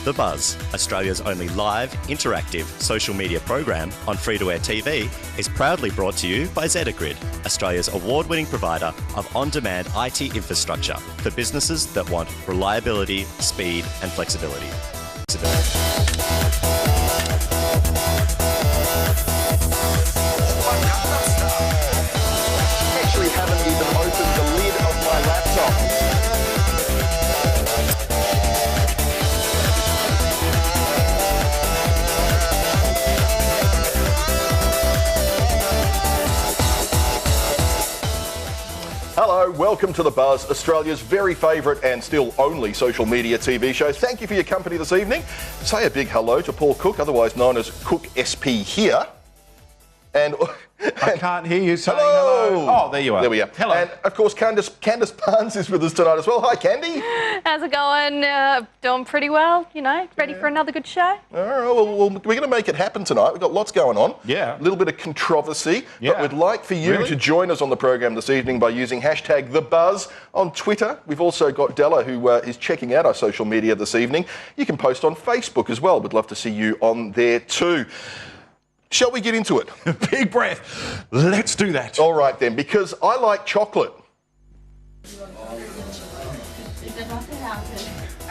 The Buzz, Australia's only live, interactive social media program on free-to-air TV, is proudly brought to you by Zetagrid, Australia's award-winning provider of on-demand IT infrastructure for businesses that want reliability, speed and flexibility. Actually haven't even opened the lid of my laptop. Hello, welcome to The Buzz, Australia's very favourite and still only social media TV show. Thank you for your company this evening. Say a big hello to Paul Cook, otherwise known as Cook SP here. And I can't hear you saying hello. Oh, there you are. There we are. Hello. And of course, Candice Barnes is with us tonight as well. Hi, Candy. How's it going? Doing pretty well, you know, ready for another good show. All right, well, we're going to make it happen tonight. We've got lots going on. Yeah. A little bit of controversy. Yeah. But we'd like for you to join us on the program this evening by using hashtag #TheBuzz on Twitter. We've also got Della, who is checking out our social media this evening. You can post on Facebook as well. We'd love to see you on there too. Shall we get into it? Big breath. Let's do that. All right then, because I like chocolate. Alright,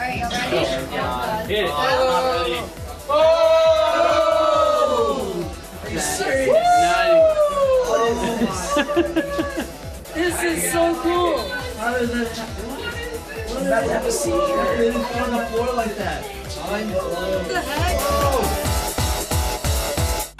you ready? Hit it. Are you serious? This is so cool. How did that happen? What did that have a seizure? It didn't fall on the floor like that. What the heck?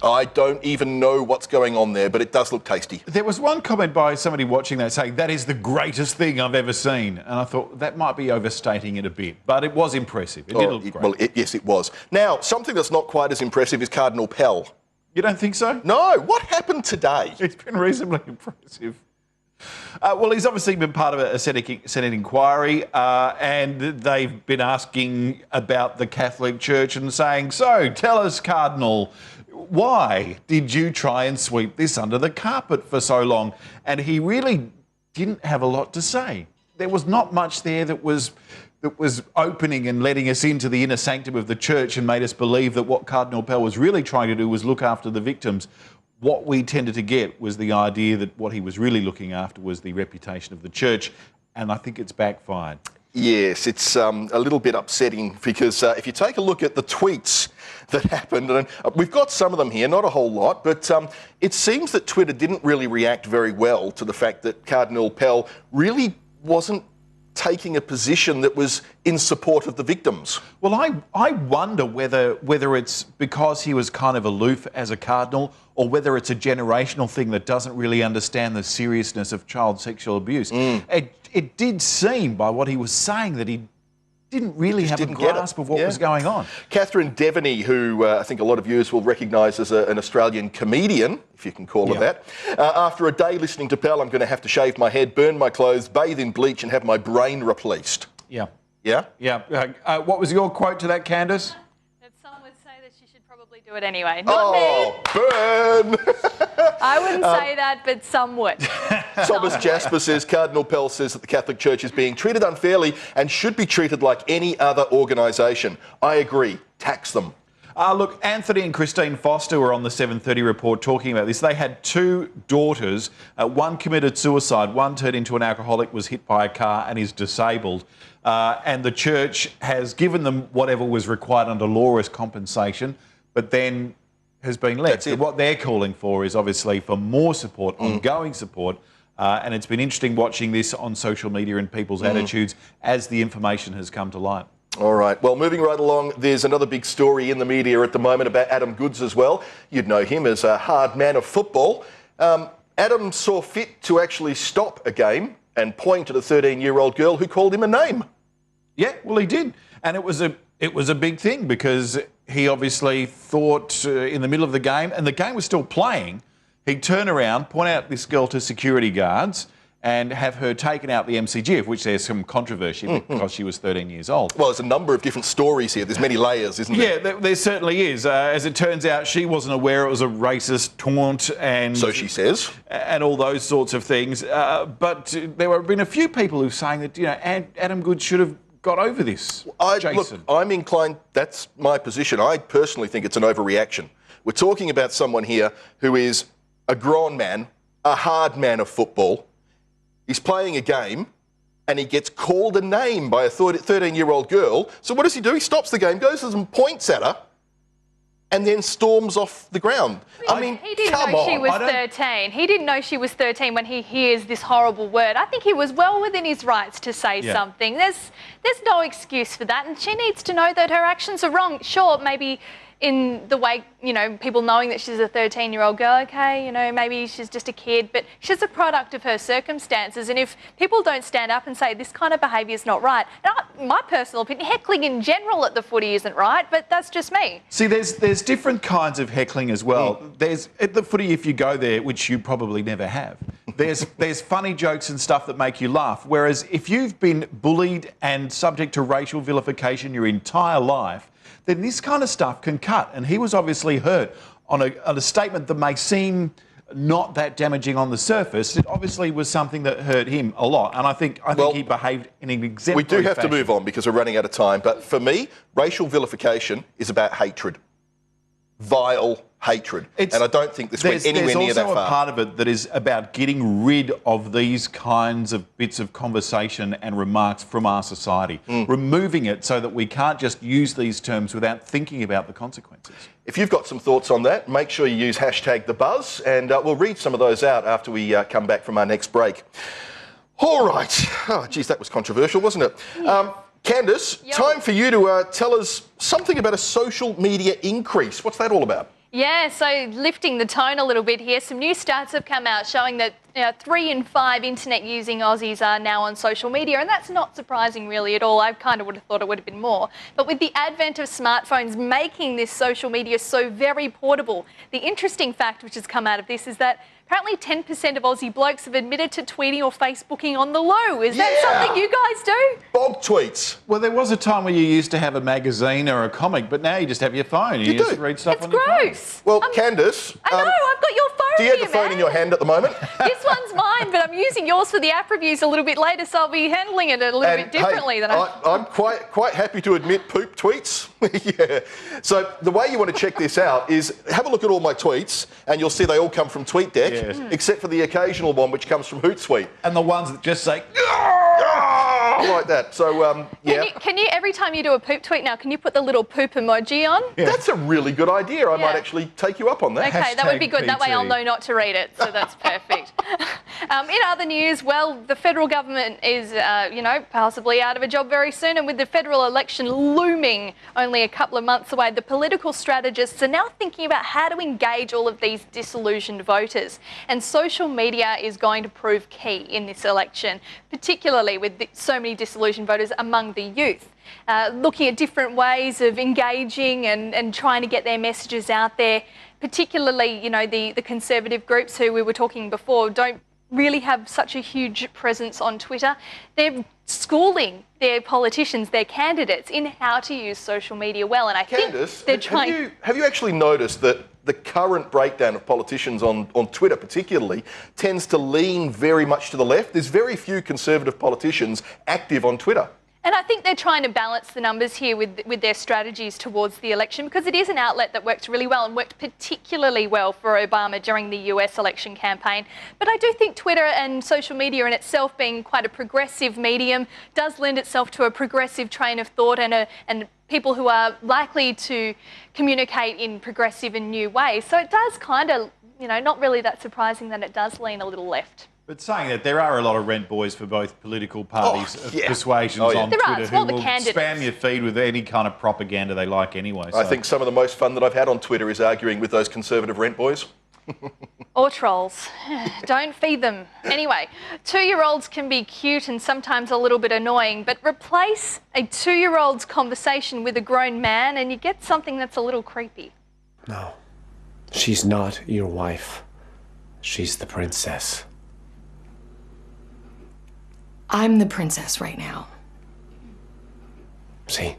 I don't even know what's going on there, but it does look tasty. There was one comment by somebody watching that saying, that is the greatest thing I've ever seen. And I thought that might be overstating it a bit, but it was impressive. It did look great. Well, yes, it was. Now, something that's not quite as impressive is Cardinal Pell. You don't think so? No, what happened today? It's been reasonably impressive. Well, he's obviously been part of a Senate inquiry and they've been asking about the Catholic Church and saying, so tell us, Cardinal, why did you try and sweep this under the carpet for so long? And he really didn't have a lot to say. There was not much there that was opening and letting us into the inner sanctum of the church and made us believe that what Cardinal Pell was really trying to do was look after the victims. What we tended to get was the idea that what he was really looking after was the reputation of the church, and I think it's backfired. Yes, it's a little bit upsetting because if you take a look at the tweets that happened, and we've got some of them here, not a whole lot, but it seems that Twitter didn't really react very well to the fact that Cardinal Pell really wasn't taking a position that was in support of the victims. Well, I wonder whether it's because he was kind of aloof as a cardinal or whether it's a generational thing that doesn't really understand the seriousness of child sexual abuse. It did seem by what he was saying that he didn't really have a grasp of what was going on. Catherine Devaney, who I think a lot of viewers will recognise as an Australian comedian, if you can call her that. After a day listening to Pell, I'm going to have to shave my head, burn my clothes, bathe in bleach and have my brain replaced. Yeah. Yeah? Yeah. What was your quote to that, Candice? That some would say that she should probably do it anyway. Not me. Burn! I wouldn't say that, but some would. Thomas Jasper says Cardinal Pell says that the Catholic Church is being treated unfairly and should be treated like any other organisation. I agree. Tax them. Look, Anthony and Christine Foster were on the 7:30 report talking about this. They had two daughters. One committed suicide. One turned into an alcoholic, was hit by a car and is disabled. And the church has given them whatever was required under law as compensation, but then has been left. So what they're calling for is obviously for more support, ongoing support. And it's been interesting watching this on social media and people's attitudes as the information has come to light. All right. Well, moving right along, there's another big story in the media at the moment about Adam Goodes as well. You'd know him as a hard man of football. Adam saw fit to actually stop a game and point at a 13-year-old girl who called him a name. Yeah, well, he did. And it was a big thing because he obviously thought in the middle of the game, and the game was still playing, he'd turn around, point out this girl to security guards and have her taken out the MCG, of which there's some controversy because she was 13 years old. Well, there's a number of different stories here. There's many layers, isn't there? Yeah, there certainly is. As it turns out, she wasn't aware it was a racist taunt and... So she says. And all those sorts of things. But there have been a few people who are saying that, you know, Adam Goodes should have got over this, Jason? Look, I'm inclined, that's my position. I personally think it's an overreaction. We're talking about someone here who is a grown man, a hard man of football. He's playing a game and he gets called a name by a 13-year-old girl. So what does he do? He stops the game, goes and points at her, and then storms off the ground. I mean, he didn't come know on. she was 13. He didn't know she was 13 when he hears this horrible word. I think he was well within his rights to say something. There's no excuse for that, and she needs to know that her actions are wrong. Sure, maybe in the way, you know, people knowing that she's a 13-year-old girl, okay, you know, maybe she's just a kid, but she's a product of her circumstances. And if people don't stand up and say this kind of behaviour is not right, and my personal opinion, heckling in general at the footy isn't right, but that's just me. See, there's different kinds of heckling as well. There's at the footy, if you go there, which you probably never have, there's funny jokes and stuff that make you laugh. Whereas if you've been bullied and subject to racial vilification your entire life, then this kind of stuff can cut. And he was obviously hurt on a statement that may seem not that damaging on the surface. It obviously was something that hurt him a lot. And I think he behaved in an exemplary We do have fashion. to move on because we're running out of time. But for me, racial vilification is about hatred. Vile hatred. And I don't think this went anywhere near that far. There's also a part of it that is about getting rid of these kinds of bits of conversation and remarks from our society. Removing it so that we can't just use these terms without thinking about the consequences. If you've got some thoughts on that, make sure you use #TheBuzz, and we'll read some of those out after we come back from our next break. All right. Oh, geez, that was controversial, wasn't it? Candice, time for you to tell us something about a social media increase. What's that all about? Yeah, so lifting the tone a little bit here, some new stats have come out showing that 3 in 5 internet-using Aussies are now on social media, and that's not surprising really at all. I kind of would have thought it would have been more. But with the advent of smartphones making this social media so very portable, the interesting fact which has come out of this is that apparently 10% of Aussie blokes have admitted to tweeting or Facebooking on the low. Is that something you guys do? Bob tweets. Well, there was a time where you used to have a magazine or a comic, but now you just have your phone. You just read stuff on your phone. It's gross. Well, Candice... I know, I've got your phone Do you have here, the phone in your hand at the moment? This one's mine, but I'm using yours for the app reviews a little bit later, so I'll be handling it a little bit differently than I'm quite happy to admit poop tweets. Yeah. So the way you want to check this out is have a look at all my tweets, and you'll see they all come from TweetDeck, except for the occasional one which comes from Hootsuite. And the ones that just say... like that. So, Can you, every time you do a poop tweet now, can you put the little poop emoji on? Yeah. That's a really good idea. I might actually take you up on that. Okay, that would be good. #PT. That way I'll know not to read it, so that's perfect. In other news, well, the federal government is, possibly out of a job very soon, and with the federal election looming only a couple of months away, the political strategists are now thinking about how to engage all of these disillusioned voters. And social media is going to prove key in this election, particularly with so many disillusioned voters among the youth. Looking at different ways of engaging and trying to get their messages out there, particularly, the conservative groups who we were talking before don't really have such a huge presence on Twitter. They're schooling their politicians, their candidates, in how to use social media well. And I think they're trying... Have you actually noticed that the current breakdown of politicians on Twitter particularly tends to lean very much to the left? There's very few conservative politicians active on Twitter. And I think they're trying to balance the numbers here with their strategies towards the election, because it is an outlet that works really well and worked particularly well for Obama during the US election campaign. But I do think Twitter and social media in itself, being quite a progressive medium, does lend itself to a progressive train of thought and people who are likely to communicate in progressive and new ways. So it does kind of, not really that surprising that it does lean a little left. But saying that, there are a lot of rent boys for both political parties of persuasions on Twitter who will spam your feed with any kind of propaganda they like anyway. So. I think some of the most fun that I've had on Twitter is arguing with those conservative rent boys. Or trolls. Don't feed them. Anyway, 2-year-olds can be cute and sometimes a little bit annoying, but replace a 2-year-old's conversation with a grown man and you get something that's a little creepy. No, she's not your wife. She's the princess. I'm the princess right now. See?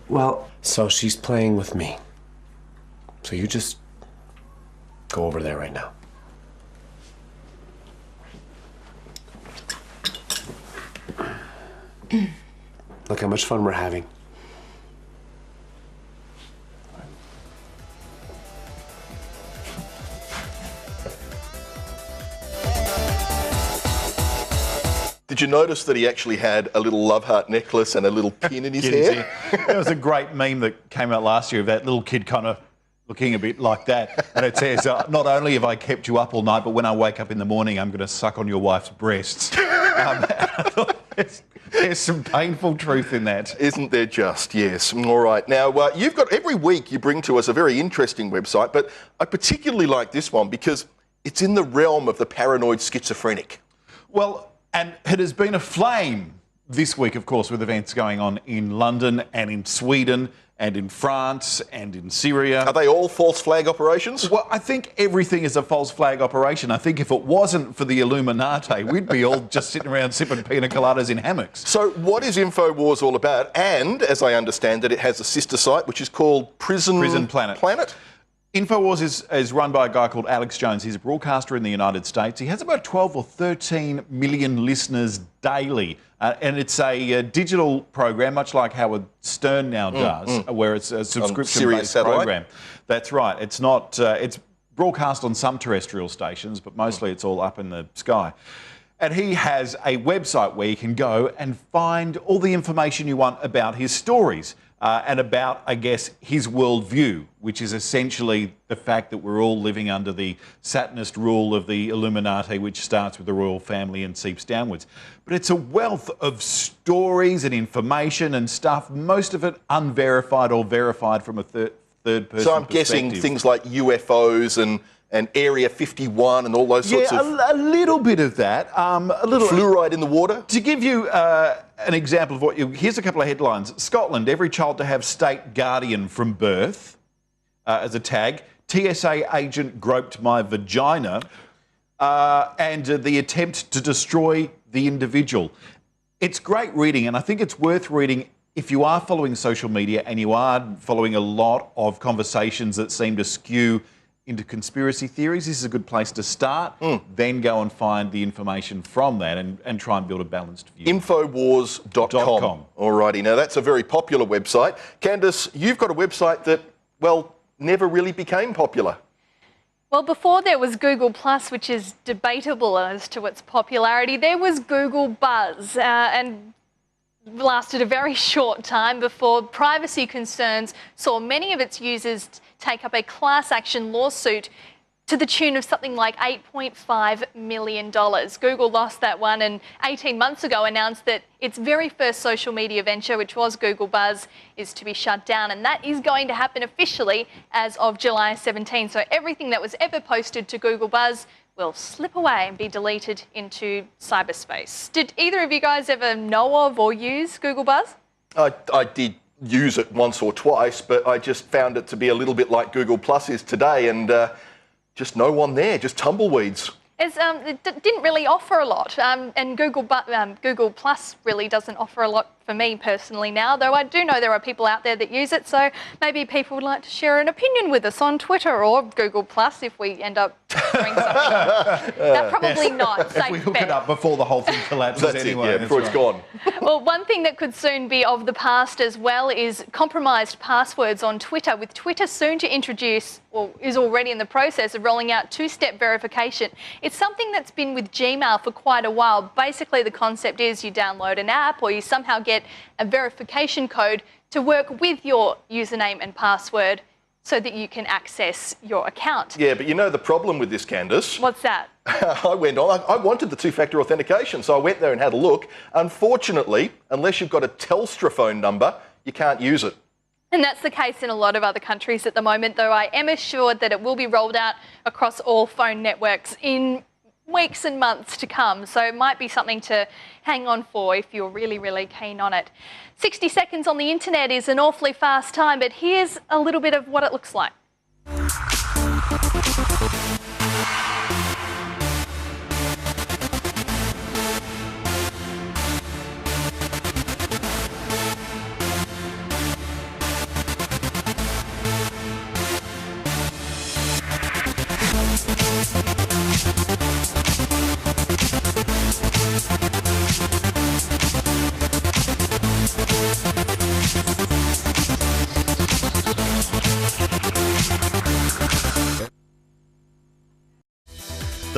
Well, so she's playing with me. So you just go over there right now. Look how much fun we're having. Did you notice that he actually had a little love heart necklace and a little pin in his hair? There was a great meme that came out last year of that little kid kind of looking a bit like that. And it says, not only have I kept you up all night, but when I wake up in the morning, I'm going to suck on your wife's breasts. There's some painful truth in that. Isn't there just? Yes. All right. Now, you've got, every week you bring to us a very interesting website, but I particularly like this one because it's in the realm of the paranoid schizophrenic. Well, and it has been aflame this week, of course, with events going on in London and in Sweden and in France and in Syria. Are they all false flag operations? Well, I think everything is a false flag operation. I think if it wasn't for the Illuminati, we'd be all just sitting around sipping pina coladas in hammocks. So what is InfoWars all about? And, as I understand it, it has a sister site which is called Prison Planet? InfoWars is run by a guy called Alex Jones. He's a broadcaster in the United States. He has about 12 or 13 million listeners daily. And it's a digital program, much like Howard Stern now does, where it's a subscription-based program. That's right. It's not. It's broadcast on some terrestrial stations, but mostly it's all up in the sky. And he has a website where you can go and find all the information you want about his stories. And about, I guess, his worldview, which is essentially the fact that we're all living under the Satanist rule of the Illuminati, which starts with the royal family and seeps downwards. But it's a wealth of stories and information and stuff, most of it unverified or verified from a third person So I'm guessing things like UFOs and Area 51 and all those sorts of... Yeah, a little bit of that. Fluoride in the water? To give you an example of what here's a couple of headlines. Scotland, every child to have state guardian from birth as a tag. TSA agent groped my vagina. And the attempt to destroy the individual. It's great reading, and I think it's worth reading if you are following social media and you are following a lot of conversations that seem to skew into conspiracy theories. This is a good place to start. Then go and find the information from that and try and build a balanced view. Infowars.com. Alrighty, now that's a very popular website. Candice, you've got a website that, well, never really became popular. Well, before there was Google Plus, which is debatable as to its popularity, there was Google Buzz, and lasted a very short time before privacy concerns saw many of its users take up a class action lawsuit to the tune of something like $8.5 million. Google lost that one and 18 months ago announced that its very first social media venture, which was Google Buzz, is to be shut down. And that is going to happen officially as of July 17. So everything that was ever posted to Google Buzz will slip away and be deleted into cyberspace. Did either of you guys ever know of or use Google Buzz? I did use it once or twice, but I just found it to be a little bit like Google Plus is today, and just no one there, just tumbleweeds. It didn't really offer a lot, and Google Plus really doesn't offer a lot for me personally now, though I do know there are people out there that use it, so maybe people would like to share an opinion with us on Twitter or Google Plus if we end up doing something. No, probably not. If we hook it up before the whole thing collapses anyway. Yeah, before it's gone. Well, one thing that could soon be of the past as well is compromised passwords on Twitter, with Twitter soon to introduce, or is already in the process of rolling out, two-step verification. It's something that's been with Gmail for quite a while. Basically, the concept is you download an app or you somehow get a verification code to work with your username and password so that you can access your account. Yeah, but you know the problem with this, Candice? What's that? I wanted the two-factor authentication, so I went there and had a look. Unfortunately, unless you've got a Telstra phone number, you can't use it. And that's the case in a lot of other countries at the moment, though I am assured that it will be rolled out across all phone networks in weeks and months to come. So it might be something to hang on for if you're really, really keen on it. 60 seconds on the internet is an awfully fast time, but here's a little bit of what it looks like.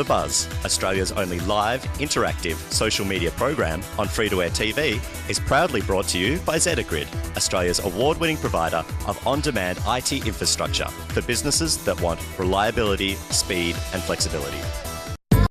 The Buzz, Australia's only live, interactive social media program on free-to-air TV, is proudly brought to you by z03e11, Australia's award-winning provider of on-demand IT infrastructure for businesses that want reliability, speed and flexibility.